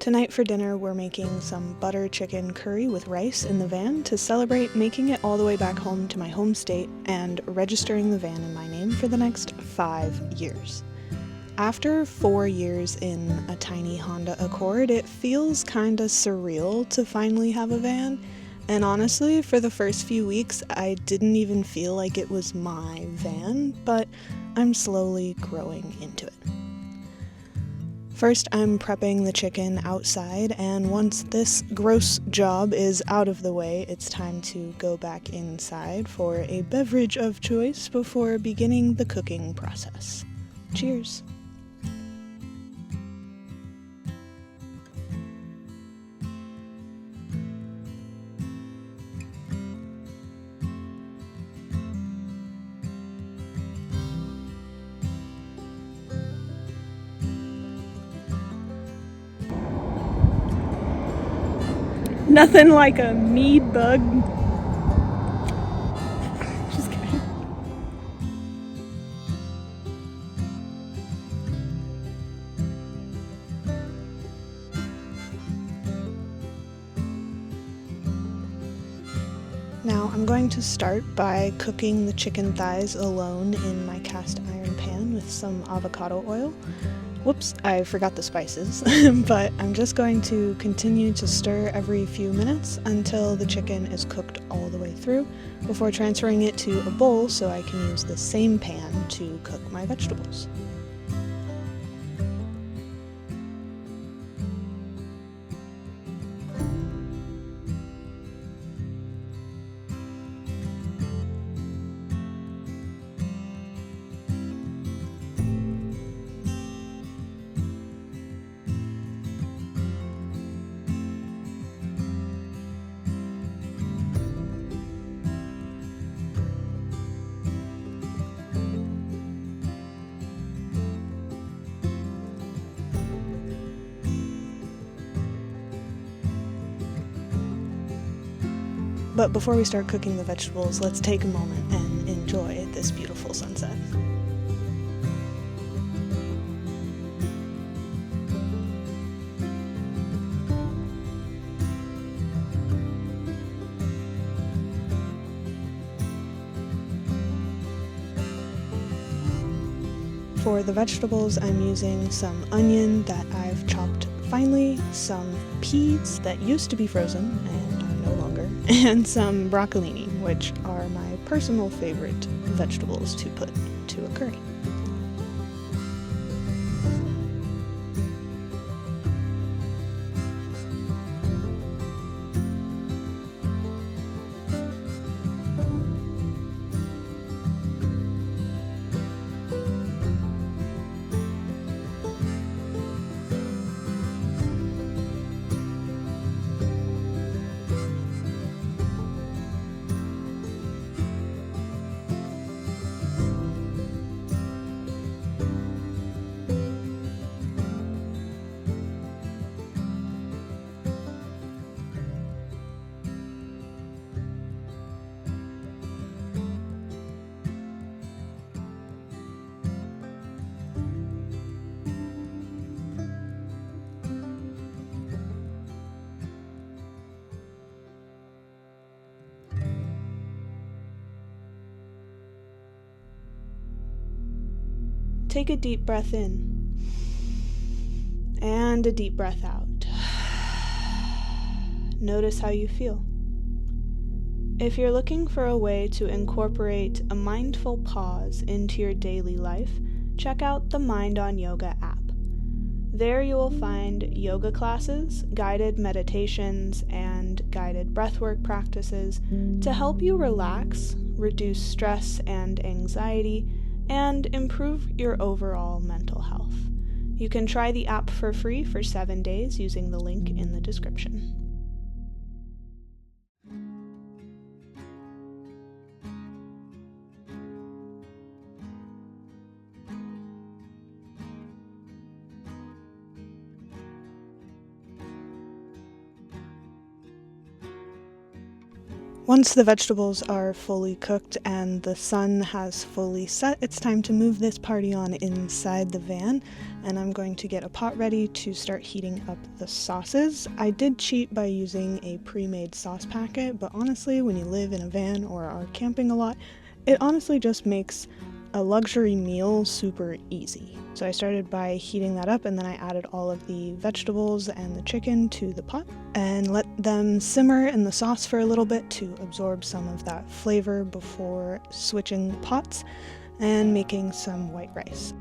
Tonight for dinner, we're making some butter chicken curry with rice in the van to celebrate making it all the way back home to my home state and registering the van in my name for the next 5 years. After 4 years in a tiny Honda Accord, it feels kinda surreal to finally have a van, and honestly, for the first few weeks, I didn't even feel like it was my van, but I'm slowly growing into it. First, I'm prepping the chicken outside, and once this gross job is out of the way, it's time to go back inside for a beverage of choice before beginning the cooking process. Cheers! Nothing like a mead bug. Just kidding. Now I'm going to start by cooking the chicken thighs alone in my cast iron pan with some avocado oil. Whoops, I forgot the spices, but I'm just going to continue to stir every few minutes until the chicken is cooked all the way through before transferring it to a bowl so I can use the same pan to cook my vegetables. But before we start cooking the vegetables, let's take a moment and enjoy this beautiful sunset. For the vegetables, I'm using some onion that I've chopped finely, some peas that used to be frozen and are no longer, and some broccolini, which are my personal favorite vegetables to put to a curry. Take a deep breath in, and a deep breath out. Notice how you feel. If you're looking for a way to incorporate a mindful pause into your daily life, check out the Mind on Yoga app. There you will find yoga classes, guided meditations, and guided breathwork practices to help you relax, reduce stress and anxiety, and improve your overall mental health. You can try the app for free for 7 days using the link in the description. Once the vegetables are fully cooked and the sun has fully set, it's time to move this party on inside the van, and I'm going to get a pot ready to start heating up the sauces. I did cheat by using a pre-made sauce packet, but honestly, when you live in a van or are camping a lot, it honestly just makes a luxury meal super easy. So I started by heating that up, and then I added all of the vegetables and the chicken to the pot and let them simmer in the sauce for a little bit to absorb some of that flavor before switching pots and making some white rice.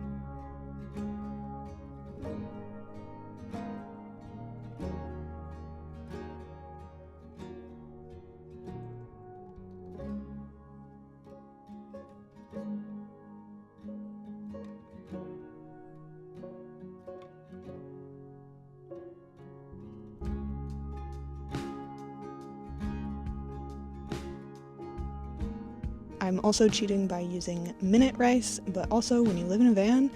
I'm also cheating by using minute rice, but also when you live in a van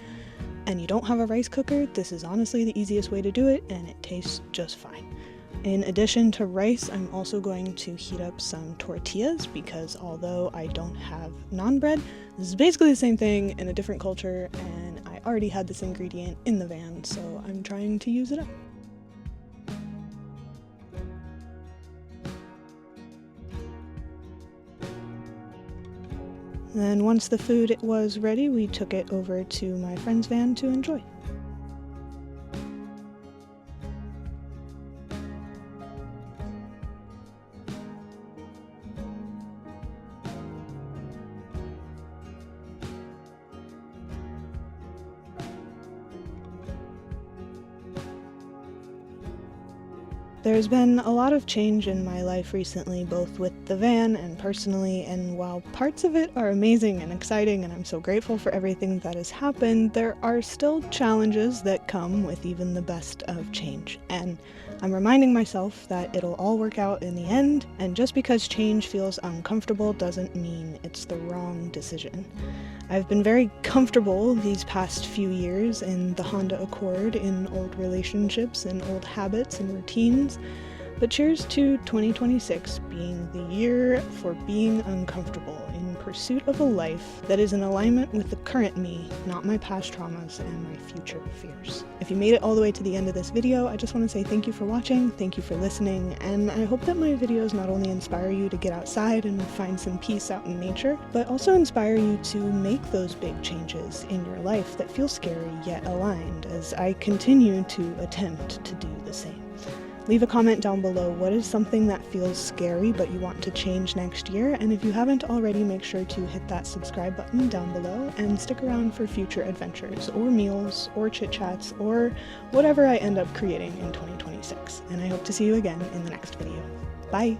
and you don't have a rice cooker, this is honestly the easiest way to do it, and it tastes just fine. In addition to rice, I'm also going to heat up some tortillas because although I don't have naan bread, this is basically the same thing in a different culture, and I already had this ingredient in the van, so I'm trying to use it up. Then once the food was ready, we took it over to my friend's van to enjoy. There's been a lot of change in my life recently, both with the van and personally, and while parts of it are amazing and exciting and I'm so grateful for everything that has happened, there are still challenges that come with even the best of change. And I'm reminding myself that it'll all work out in the end, and just because change feels uncomfortable doesn't mean it's the wrong decision. I've been very comfortable these past few years in the Honda Accord, in old relationships and old habits and routines, but cheers to 2026 being the year for being uncomfortable in pursuit of a life that is in alignment with the current me, not my past traumas and my future fears. If you made it all the way to the end of this video, I just want to say thank you for watching, thank you for listening, and I hope that my videos not only inspire you to get outside and find some peace out in nature, but also inspire you to make those big changes in your life that feel scary yet aligned as I continue to attempt to do the same. Leave a comment down below. What is something that feels scary but you want to change next year? And if you haven't already, make sure to hit that subscribe button down below and stick around for future adventures or meals or chit chats or whatever I end up creating in 2026. And I hope to see you again in the next video. Bye!